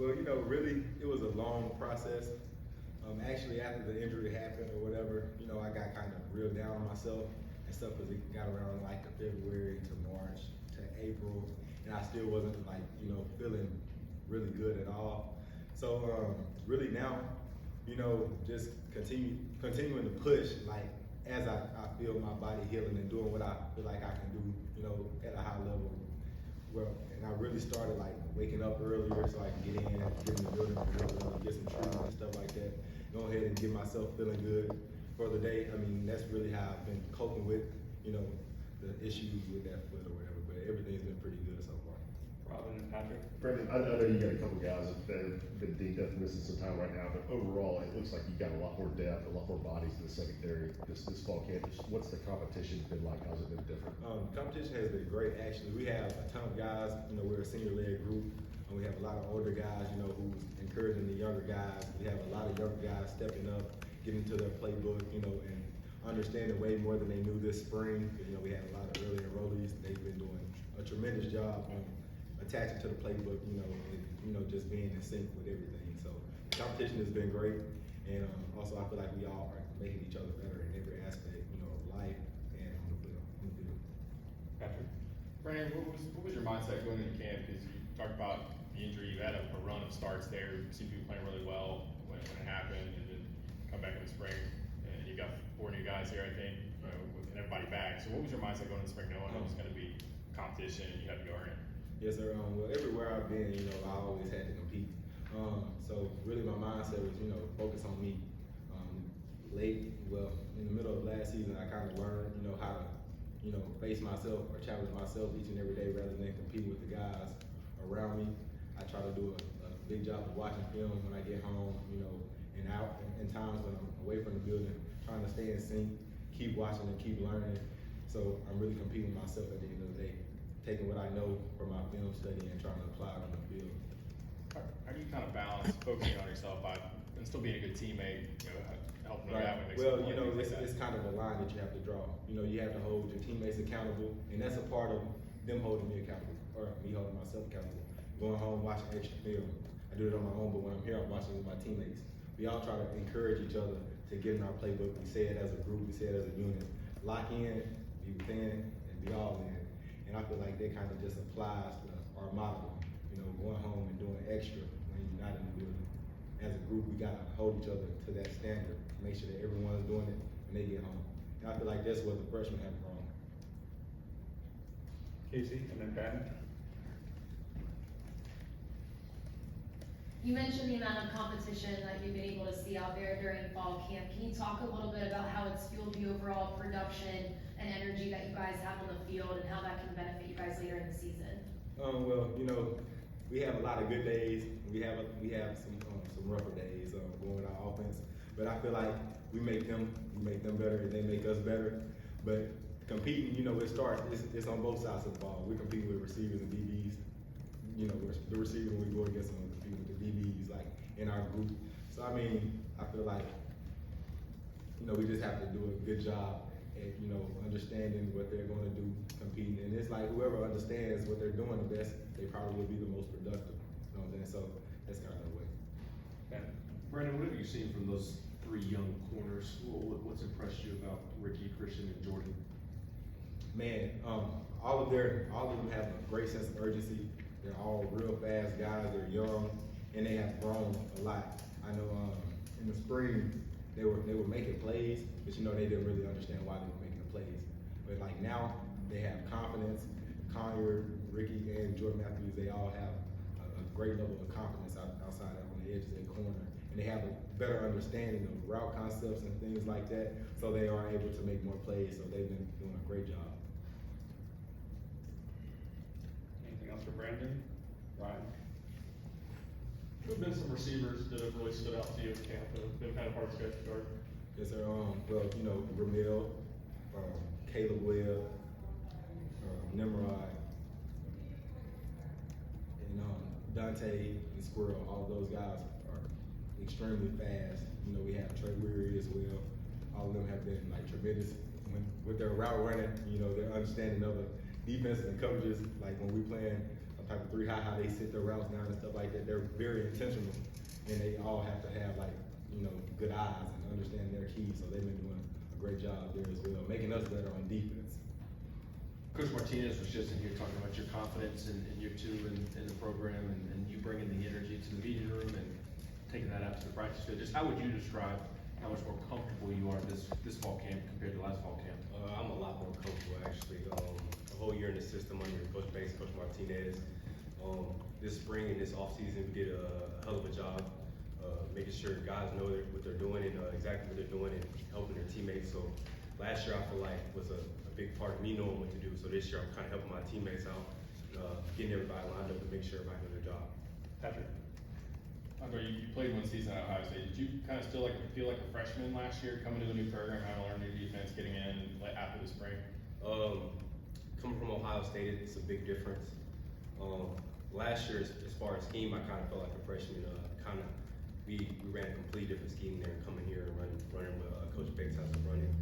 Well, really, it was a long process. Actually, after the injury happened or whatever, I got kind of real down on myself and stuff because it got around like February to March to April, and I still wasn't like, feeling really good at all. So really now, just continuing to push like as I feel my body healing and doing what I feel like I can do, at a high level. Well, and I really started like waking up earlier so I can get in the building early, get some treatment and stuff like that. Go ahead and get myself feeling good for the day. I mean, that's really how I've been coping with, the issues with that foot or whatever. But everything's been pretty good so far. Robin and Patrick. Brandon, I know you got a couple guys that have been dinged up and missing some time right now, but overall, it looks like you got a lot more depth, a lot more bodies in the secondary this fall camp. What's the competition been like? How's it been different? Competition has been great, actually. We have a ton of guys. We're a senior-led group, and we have a lot of older guys, who's encouraging the younger guys. We have a lot of younger guys stepping up, getting to their playbook, and understanding way more than they knew this spring. We had a lot of early enrollees. They've been doing a tremendous job on attaching to the playbook, and just being in sync with everything. So the competition has been great, and also I feel like we all are making each other better in every aspect, of life and on the field. Patrick. Brandon, what was your mindset going into camp? Because you talked about the injury, you had a run of starts there. You seemed to be playing really well when it happened, and then come back in the spring, and you got 4 new guys here, I think, with everybody back. So what was your mindset going into the spring, knowing it was going to be competition and you had to go earn it? Yes, sir. Well, everywhere I've been, I always had to compete. So really my mindset was, focus on me. In the middle of last season, I kind of learned, how to, face myself or challenge myself each and every day rather than compete with the guys around me. I try to do a big job of watching film when I get home, and out, and times when I'm away from the building, trying to stay in sync, keep watching and keep learning. So I'm really competing with myself at the end of the day, taking what I know from my film study and trying to apply it on the field. How do you kind of balance focusing on yourself and still being a good teammate, helping Right. out when Well, it's kind of a line that you have to draw. You have to hold your teammates accountable, and that's a part of them holding me accountable, or me holding myself accountable. Going home, watching extra film. I do it on my own, but when I'm here, I'm watching with my teammates. We all try to encourage each other to get in our playbook. We say it as a group, we say it as a unit. Lock in, be within, and be all in. And I feel like that kind of just applies to our model, going home and doing extra when you're not in the building. As a group, we gotta hold each other to that standard, make sure that everyone's doing it when they get home. And I feel like that's what the freshmen have wrong. Casey, and then Brandon. You mentioned the amount of competition that you've been able to see out there during fall camp. Can you talk a little bit about how it's fueled the overall production and energy that you guys have on the field and how that can benefit you guys later in the season? We have a lot of good days. We have some rougher days going with our offense, but I feel like we make them better and they make us better. But competing, it starts. It's on both sides of the ball. We compete with receivers and DBs. The receivers when we go against them, we compete with the DBs like in our group. So I feel like we just have to do a good job at understanding what they're going to do competing. And it's like whoever understands what they're doing the best, they probably will be the most productive. You know what I'm saying? So that's kind of the way. Brandon, what have you seen from those 3 young corners? What's impressed you about Ricky, Christian, and Jordan? Man, all of them have a great sense of urgency. They're all real fast guys. They're young, and they have grown a lot. I know in the spring they were making plays, but they didn't really understand why they were making the plays. But like now, they have confidence. Conyer, Ricky, and Jordan Matthews, they all have a great level of confidence outside on the edges of their corner, and they have a better understanding of route concepts and things like that. So they are able to make more plays. So they've been doing a great job. Anything else for Brandon? Ryan. There have been some receivers that have really stood out to you at camp that have been kind of hard to guard. Yes, sir. Ramil, Caleb Webb, Nimrod, and Dante and Squirrel. All of those guys are extremely fast. We have Trey Weary as well. All of them have been like tremendous with their route running. Their understanding of the defense and coverages. Like when we playing a type of three high, how they sit their routes down and stuff like that. They're very intentional, and they all have to have like, you know, good eyes and understand their keys. So they've been doing a great job there as well, making us better on defense. Coach Martinez was just in here talking about your confidence in year two in the program and you bringing the energy to the meeting room and taking that out to the practice field. Just how would you describe how much more comfortable you are this fall camp compared to last fall camp? I'm a lot more comfortable actually. A whole year in the system under Coach Banks, Coach Martinez. This spring and this offseason, we did a hell of a job making sure guys know what they're doing and exactly what they're doing and helping their teammates. So last year I feel like was a big part of me knowing what to do. So this year I'm kind of helping my teammates out, getting everybody lined up to make sure everybody knows their job. Patrick? Andre, you played one season at Ohio State. Did you kind of still feel like a freshman last year, coming to a new program, having to learn new defense, getting in like after the spring? Coming from Ohio State, it's a big difference. Last year, as far as scheme, I kind of felt like a freshman. We ran a complete different scheme there, coming here and running what Coach Banks has been running.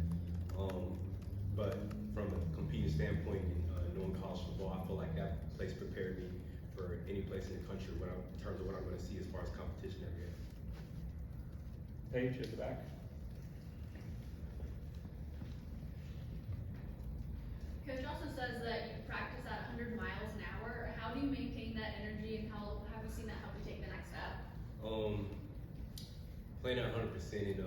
But from a competing standpoint and knowing college football, I feel like that place prepared me for any place in the country in terms of what I'm going to see as far as competition every year. Paige at the back. Coach also says that you practice at 100 miles an hour. How do you maintain that energy, and how have you seen that help you take the next step? Playing at 100% and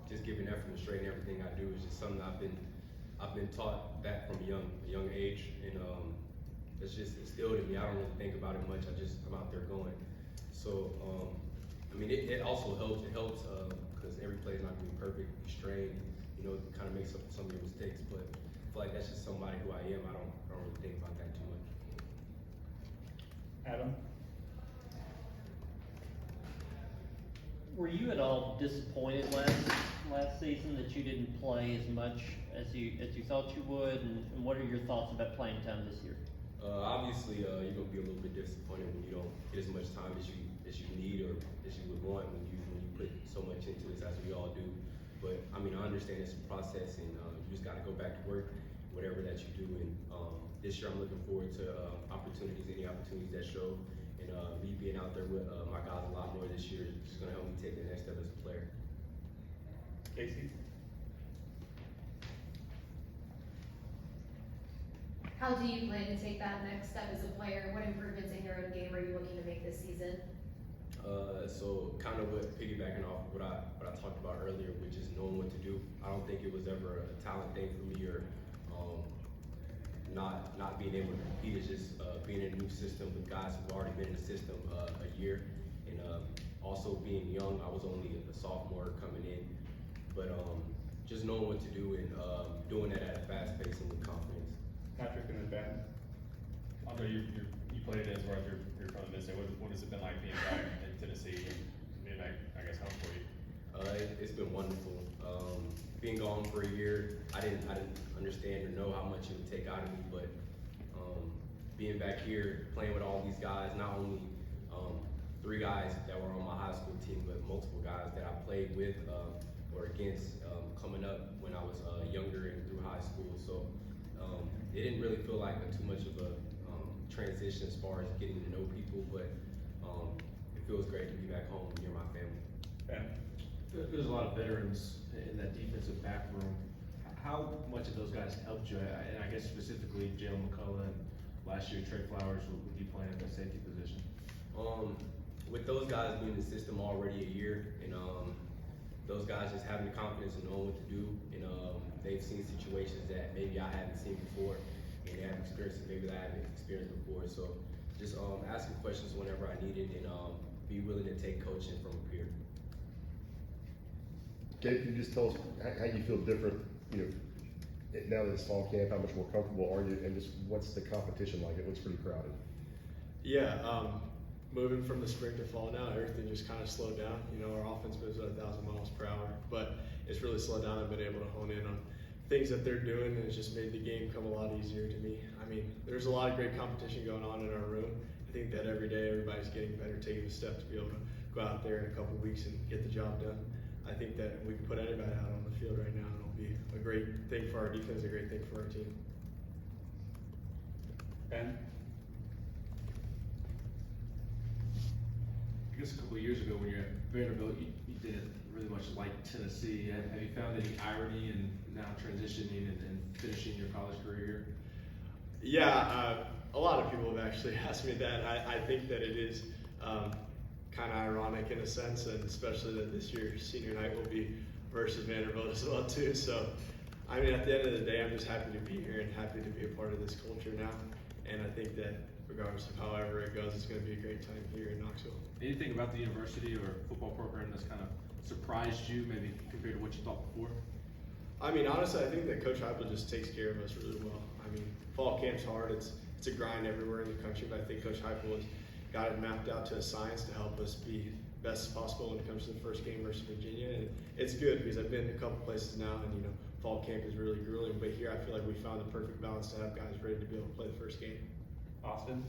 just giving effort and straight in everything I do is just something I've been taught that from a young age, and it's just instilled in me. I don't really think about it much. I'm out there going. So I mean, it also helps. It helps because every play is not going to be perfect. You strain, you know, kind of makes up some of your mistakes. But I feel like that's just somebody who I am. I don't really think about that too much. Adam? Were you at all disappointed last season that you didn't play as much as you thought you would, and what are your thoughts about playing time this year? Obviously, you're gonna be a little bit disappointed when you don't get as much time as you need or as you would want when you put so much into this, as we all do. But I mean, I understand it's a process, and you just got to go back to work, whatever that you do. And this year, I'm looking forward to any opportunities that show. And me being out there with my guys a lot more this year is just going to help me take the next step as a player. Casey? How do you plan to take that next step as a player? What improvements in your own game are you looking to make this season? So kind of piggybacking off what I talked about earlier, which is knowing what to do. I don't think it was ever a talent thing for me, or not being able to compete. It's just being in a new system with guys who've already been in the system a year, and also being young. I was only a sophomore coming in, but just knowing what to do and doing that at a fast pace and with confidence. Patrick and then Ben. Andre, you played as well. You're from the Mid-State. What has it been like being back in Tennessee and being back, I guess, home for you? It's been wonderful. Being gone for a year, I didn't understand or know how much it would take out of me, but being back here, playing with all these guys, not only 3 guys that were on my high school team, but multiple guys that I played with or against coming up when I was younger and through high school. So it didn't really feel like too much of a transition as far as getting to know people, but it feels great to be back home near my family. Ben? There's a lot of veterans in that defensive back room. How much of those guys helped you? And I guess specifically Jalen McCullough, and last year Trey Flowers would be playing at that safety position. With those guys being in the system already a year, and those guys just having the confidence and knowing what to do, and they've seen situations that maybe I haven't seen before, and they have experiences maybe that I haven't experienced before. So just asking questions whenever I need it, and be willing to take coaching from a peer. Gabe, can you just tell us how you feel different, you know, now that it's fall camp, how much more comfortable are you, and just what's the competition like? It looks pretty crowded. Yeah, moving from the spring to fall now, everything just kind of slowed down. You know, our offense moves at 1,000 miles per hour, but it's really slowed down. I've been able to hone in on things that they're doing, and it's just made the game come a lot easier to me. I mean, there's a lot of great competition going on in our room. I think that every day everybody's getting better, taking a step to be able to go out there in a couple weeks and get the job done. I think that we can put anybody out on the field right now, and it'll be a great thing for our defense, a great thing for our team. Ben? guess a couple of years ago when you're at Vanderbilt, you didn't really much like Tennessee. Have you found any irony in now transitioning and finishing your college career here? Yeah, a lot of people have actually asked me that. I think that it is kind of ironic in a sense, and especially that this year senior night will be versus Vanderbilt as well too. So, I mean, at the end of the day, I'm just happy to be here and happy to be a part of this culture now. And I think that regardless of however it goes, it's going to be a great time here in Knoxville. Anything about the university or football program that's kind of surprised you, maybe compared to what you thought before? I mean, honestly, I think that Coach Heupel just takes care of us really well. I mean, fall camp's hard. It's a grind everywhere in the country, but I think Coach Heupel has got it mapped out to a science to help us be best as possible when it comes to the first game versus Virginia. And it's good because I've been to a couple places now, and fall camp is really grueling. But here, I feel like we found the perfect balance to have guys ready to be able to play the first game. Austin?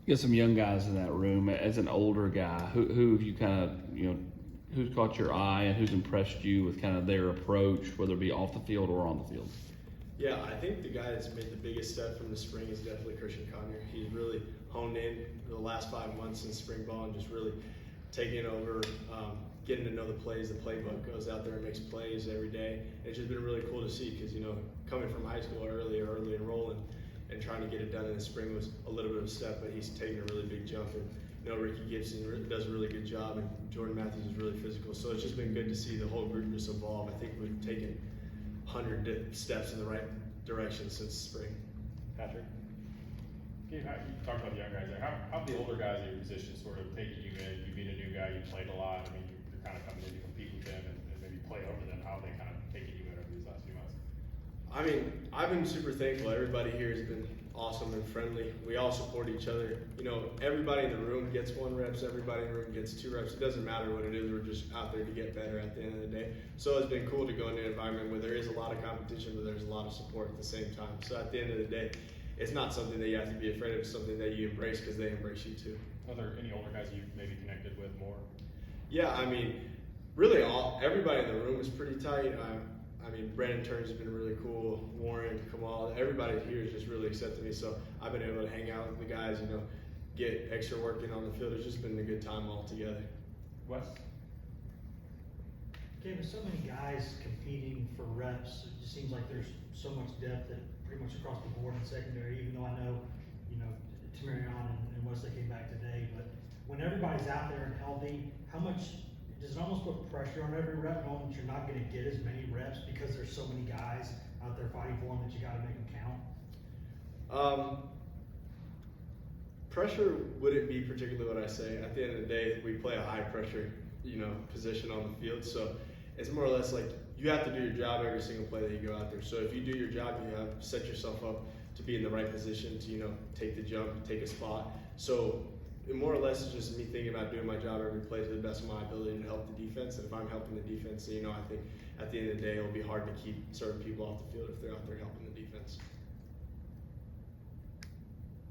You got some young guys in that room. As an older guy, who have you kind of, who's caught your eye and who's impressed you with kind of their approach, whether it be off the field or on the field? Yeah, I think the guy that's made the biggest step from the spring is definitely Christian Conyer. He's really honed in the last 5 months in spring ball and just really taking over, getting to know the plays. The playbook, goes out there and makes plays every day. It's just been really cool to see because, coming from high school early enrolling and trying to get it done in the spring was a little bit of a step, but he's taken a really big jump. And, Ricky Gibson does a really good job, and Jordan Matthews is really physical. So it's just been good to see the whole group just evolve. I think we've taken 100 steps in the right direction since spring. Patrick? Gabe, you talked about the young guys there. How have the older guys in your position sort of taken you in? You being a new guy, you played a lot. I mean, you're kind of coming in to compete with them and maybe play over them. How have they kind of taken you in over these last few months? I mean, I've been super thankful. Everybody here has been awesome and friendly. We all support each other. Everybody in the room gets 1 reps. Everybody in the room gets 2 reps. It doesn't matter what it is. We're just out there to get better at the end of the day. So it's been cool to go into an environment where there is a lot of competition, but there's a lot of support at the same time. So at the end of the day, it's not something that you have to be afraid of. It's something that you embrace because they embrace you too. Are there any older guys you've maybe connected with more? Yeah, I mean, really everybody in the room is pretty tight. I mean, Brandon Turnage has been really cool. Warren, Kamal, everybody here has just really accepted me. So I've been able to hang out with the guys, get extra work in on the field. It's just been a good time all together. Wes? Gabe, with so many guys competing for reps, it just seems like there's so much depth that pretty much across the board in secondary, even though I know, Tamarion and Wesley came back today, but when everybody's out there and healthy, how much does it almost put pressure on every rep knowing that you're not going to get as many reps because there's so many guys out there fighting for them that you got to make them count? Pressure wouldn't be particularly what I say. At the end of the day, we play a high pressure, position on the field. So it's more or less like you have to do your job every single play that you go out there. So if you do your job, you have set yourself up to be in the right position to, take the jump, take a spot. So more or less, it's just me thinking about doing my job every play to the best of my ability to help the defense. And if I'm helping the defense, I think at the end of the day, it'll be hard to keep certain people off the field if they're out there helping the defense.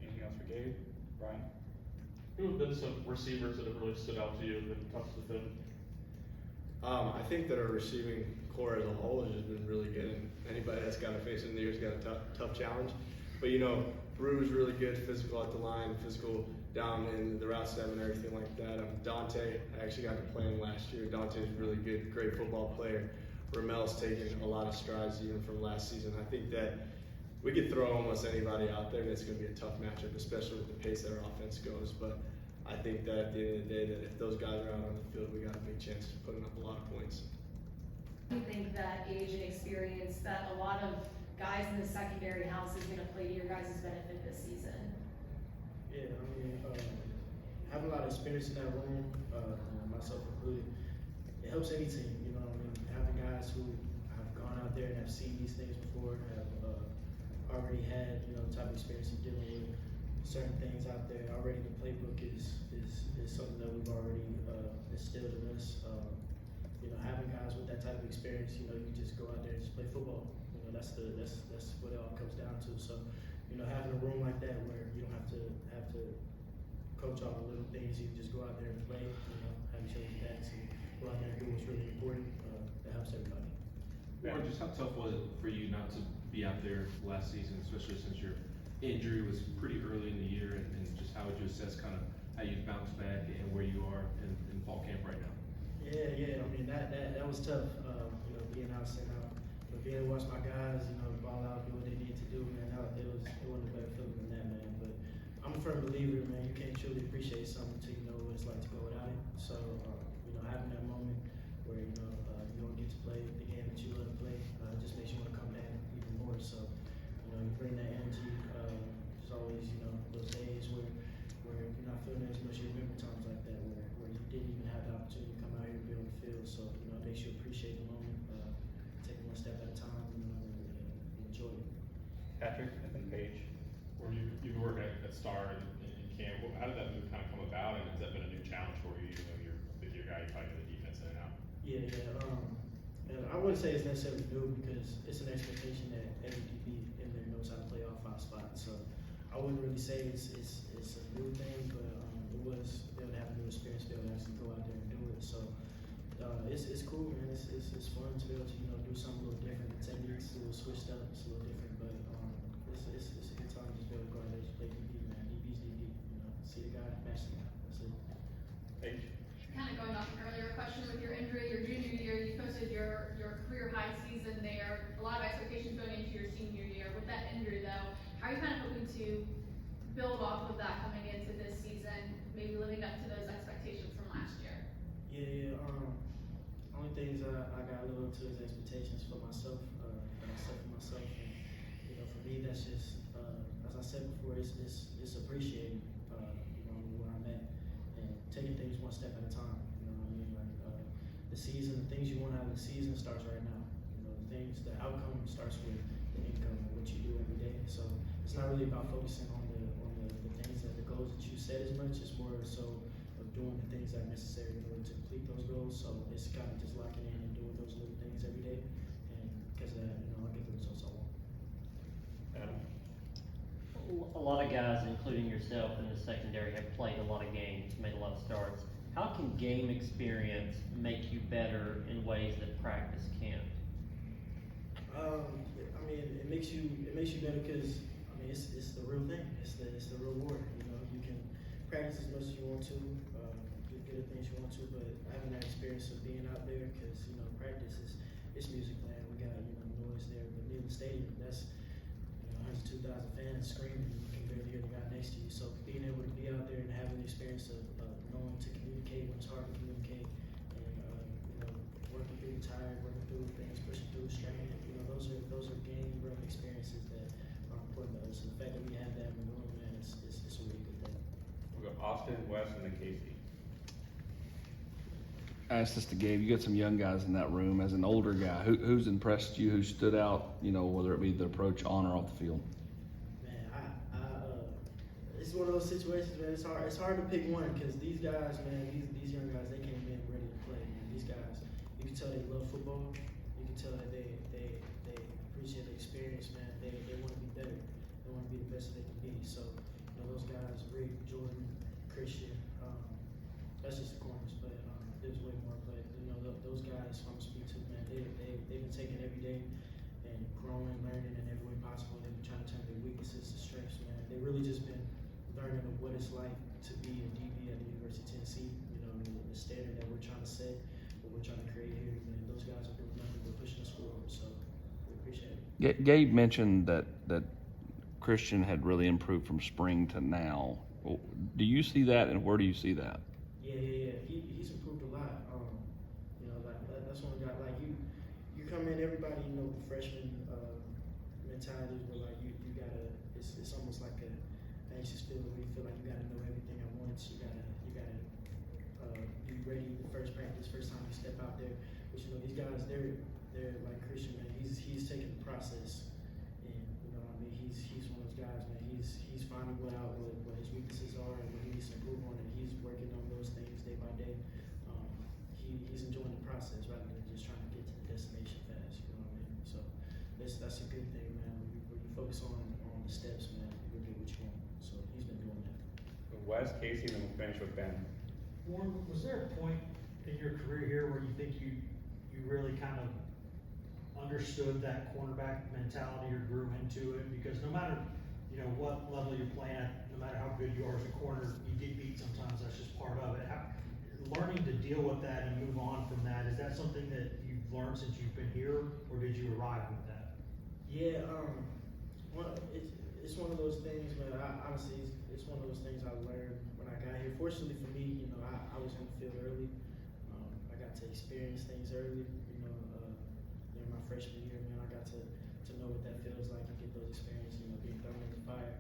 Anything else for Gabe? Brian? Who have been some receivers that have really stood out to you and been tough to defend? I think that our receiving core as a whole has just been really good, and anybody that's got to face it in the year has got a tough challenge. But Brew's really good, physical at the line, physical down in the route step and everything like that. Dante, I actually got to play him last year. Dante's really good, great football player. Ramel's taken a lot of strides even from last season. I think that we could throw almost anybody out there, and it's going to be a tough matchup, especially with the pace that our offense goes. But I think that at the end of the day, that if those guys are out on the field, we got a big chance of putting up a lot of points. I think that age and experience that a lot of guys in the secondary house is going to play to your guys' benefit this season. Yeah, I mean, have a lot of experience in that room, myself included. It helps any team, having guys who have gone out there and have seen these things before, have already had, the type of experience of dealing with certain things out there. Already the playbook is something that we've already instilled in us. Having guys with that type of experience, you just go out there and just play football. That's what it all comes down to. So, having a room like that where you don't have to coach all the little things, you just go out there and play, have each other's backs and go out there and do what's really important. That helps everybody. Or just how tough was it for you not to be out there last season, especially since you're injury was pretty early in the year, and just how would you assess kind of how you bounce back and where you are in fall camp right now? Yeah. I mean, that was tough, being out, sitting out. But being able to watch my guys, ball out, do what they need to do, man, it wasn't a better feeling than that, man. But I'm a firm believer, man, you can't truly appreciate something until you know what it's like to go without it. So, having that moment where, you don't get to play the game that you love to play, just makes you want to come back even more. So, you bring that energy. There's always, those days where you're not feeling as much. You remember times like that where you didn't even have the opportunity to come out here and be on the field. So, it makes you appreciate the moment, take it one step at a time, and enjoy it. Patrick, and then Paige. Where you've been working at Star in camp, how did that move kind of come about, and has that been a new challenge for you? You're a bigger guy, you probably know the defense in and out. Yeah. I wouldn't say it's necessarily new because it's an expectation that every DB in there knows how to play all 5 spots. So I wouldn't really say it's a new thing, but it was be able to have a new experience, be able to actually go out there and do it. So it's cool, man. It's fun to be able to do something a little different. The techniques a little switched up, it's a little different, but it's a good time to be able to go out there and play DB, man. DB's DB, see the guy, match the guy. That's it. Paige. Kind of going off an earlier question with your injury, your junior year, you posted your career high season there. A lot of expectations going into your senior year. With that injury though, how are you kind of hoping to build off of that coming into this season, maybe living up to those expectations from last year? Yeah. Only things I got to live up to is expectations for myself, that I set for myself. And, for me, that's just, as I said before, it's appreciating, where I'm at and taking things one step at a time. The season, the things you want out of the season starts right now. The outcome starts with the income and what you do every day. So it's not really about focusing on the things the goals that you set as much. It's more so of doing the things that are necessary in order to complete those goals. So it's kind of just locking in and doing those little things every day. And because of that, I'll get the results I want. Adam. A lot of guys, including yourself in the secondary, have played a lot of games, made a lot of starts. How can game experience make you better in ways that practice can't? It makes you better because it's the real thing. It's the real war. You can practice as much as you want to, get good at things you want to, but having that experience of being out there, because practice it's music playing. We got noise there, but near the stadium, that's 102,000 fans screaming. You can barely hear the guy next to you. So being able to be out there and having the experience of knowing to communicate when it's hard to communicate, and working through the tired, working through things, pushing through strain. Those are game run experiences that are important to us. And the fact that we have that in the room, man, it's a really good thing. We'll go Austin, Wes, and then Casey. I asked this to Gabe. You got some young guys in that room. As an older guy, who's impressed you? Who stood out? Whether it be the approach on or off the field. Man, it's one of those situations, man. It's hard to pick one because these guys, man, these young guys, they came in ready to play. Man. These guys, you can tell they love football. You can tell that they appreciate the experience, man. They want to be better. They want to be the best they can be. So, those guys, Rick, Jordan, Christian, that's just the corners, but there's way more. But those guys I'm speak to, man, they've been taking every day and growing, learning in every way possible. They've been trying to turn their weaknesses to strengths, man. They really just been learning of what it's like to be a DB at the University of Tennessee. The standard that we're trying to set, what we're trying to create here, man. Those guys are doing nothing but pushing us forward. So we appreciate it. Gabe mentioned that Christian had really improved from spring to now. Do you see that, and where do you see that? Yeah. He's improved a lot. That's one guy. Like you come in, everybody, the freshman mentality where like you gotta. It's almost like a anxious feeling where you feel like you gotta know everything at once. You gotta be ready the first practice, first time you step out there. But these guys, they're like Christian, man. He's taking the process, and he's one of those guys, man. He's finding what his weaknesses are and what he needs to improve on, and he's working on those things day by day. He's enjoying the process rather than just trying to get to the destination fast. So that's a good thing, man. When you focus on the steps, man, you'll get what you want. So he's been doing that. Wes, Casey, and then we'll finish with Ben. Warren, was there a point in your career here where you think you really kind of understood that cornerback mentality or grew into it? Because no matter, you know, what level you're playing at, no matter how good you are as a corner, you get beat sometimes, that's just part of it. Learning to deal with that and move on from that, is that something that you've learned since you've been here, or did you arrive with that? Yeah, it's one of those things, man. Honestly, it's one of those things I learned when I got here. Fortunately for me, you know, I was on the field early. I got to experience things early. You know, in my freshman year, man, I got to know what that feels like and get those experiences. You know, being thrown in the fire.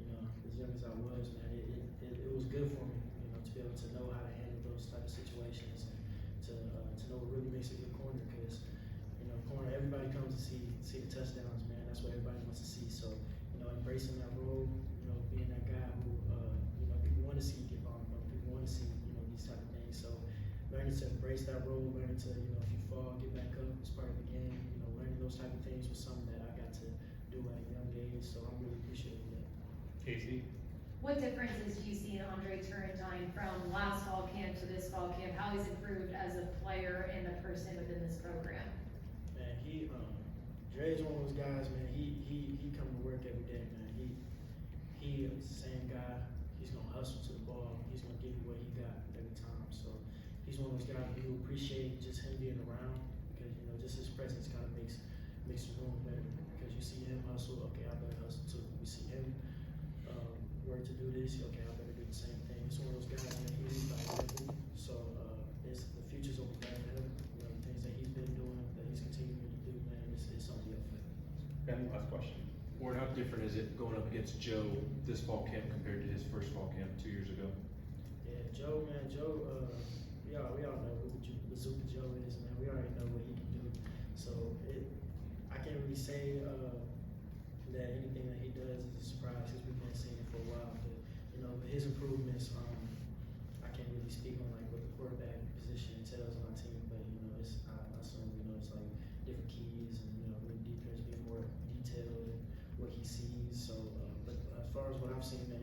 You know, as young as I was, man, it was good for me. You know, to be able to know how to handle those type of situations and to know what really makes a good corner. Because you know, corner, everybody comes to see the touchdowns, man. That's what everybody wants to see. So, you know, embracing that role, you know, being that guy who, you know, people want to see get on, people want to see, you know, these type of things. So, learning to embrace that role, learning to, you know, if you fall, get back up, it's part of the game. You know, learning those type of things was something that I got to do at a young age. So, I'm really appreciative of that. Casey? What differences do you see in Andre Turrentine from last fall camp to this fall camp? How he's improved as a player and a person within this program? Man, Dre is one of those guys, man. He come to work every day, man. He is the same guy. He's gonna hustle to the ball. He's gonna give you what he got every time. So he's one of those guys that you appreciate just him being around because you know just his presence kind of makes the room better because you see him hustle. Okay, I better hustle too. We see him work to do this. Okay, I better do the same thing. It's one of those guys, man. He's like Red. So it's the future's over there for him. You know, the things that he's been doing, that he's continuing to do, man. It's something else. Ben, last question. Ward, how different is it going up against Joe this fall camp compared to his first fall camp 2 years ago? Yeah, Joe, man, we all know who Bazooka Joe is, man. We already know what he can do. So I can't really say that anything that he does is a surprise because we've been seeing it for a while. But you know, his improvements, I can't really speak on like what the quarterback position entails on our team. But you know, I assume it's like different keys and you know, really defense being more detailed and what he sees. So, but as far as what I've seen, man.